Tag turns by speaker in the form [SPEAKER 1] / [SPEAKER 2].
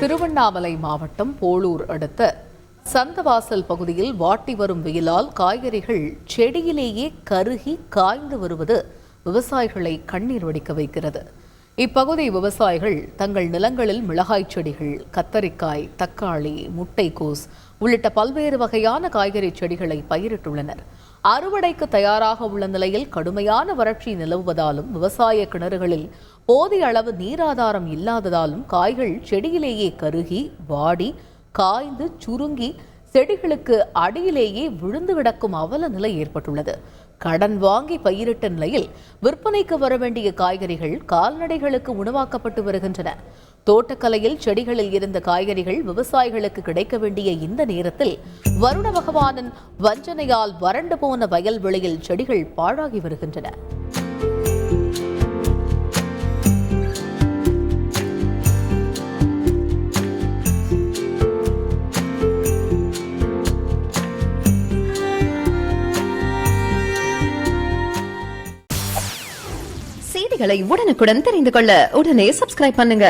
[SPEAKER 1] திருவண்ணாமலை மாவட்டம் போளூர் அடுத்த சந்தவாசல் பகுதியில் வாட்டி வரும் வெயிலால் காய்கறிகள் செடியிலேயே கருகி காய்ந்து வருவது விவசாயிகளை கண்ணீர் வடிக்க வைக்கிறது. இப்பகுதி விவசாயிகள் தங்கள் நிலங்களில் மிளகாய் செடிகள், கத்தரிக்காய், தக்காளி, முட்டைக்கோஸ் உள்ளிட்ட பல்வேறு வகையான காய்கறி செடிகளை பயிரிட்டுள்ளனர். அறுவடைக்கு தயாராக உள்ள நிலையில் கடுமையான வறட்சி நிலவுவதாலும் விவசாய கிணறுகளில் போதிய அளவு நீராதாரம் இல்லாததாலும் காய்கள் செடியிலேயே கருகி வாடி காய்ந்து சுருங்கி செடிகளுக்கு அடியிலேயே விழுந்து கிடக்கும் அவல நிலை ஏற்பட்டுள்ளது. கடன் வாங்கி பயிரிட்ட நிலையில் விற்பனைக்கு வர வேண்டிய காய்கறிகள் கால்நடைகளுக்கு உணவாக்கப்பட்டு வருகின்றன. தோட்டக்கலையில் செடிகளில் இருந்த காய்கறிகள் விவசாயிகளுக்கு கிடைக்க வேண்டிய இந்த நேரத்தில் வருண பகவானின் வஞ்சனையால் வறண்டு போன வயல்வெளியில் செடிகள் பாழாகி வருகின்றன.
[SPEAKER 2] செய்திகளை உடனுக்குடன் தெரிந்து கொள்ள உடனே சப்ஸ்கிரைப் பண்ணுங்க.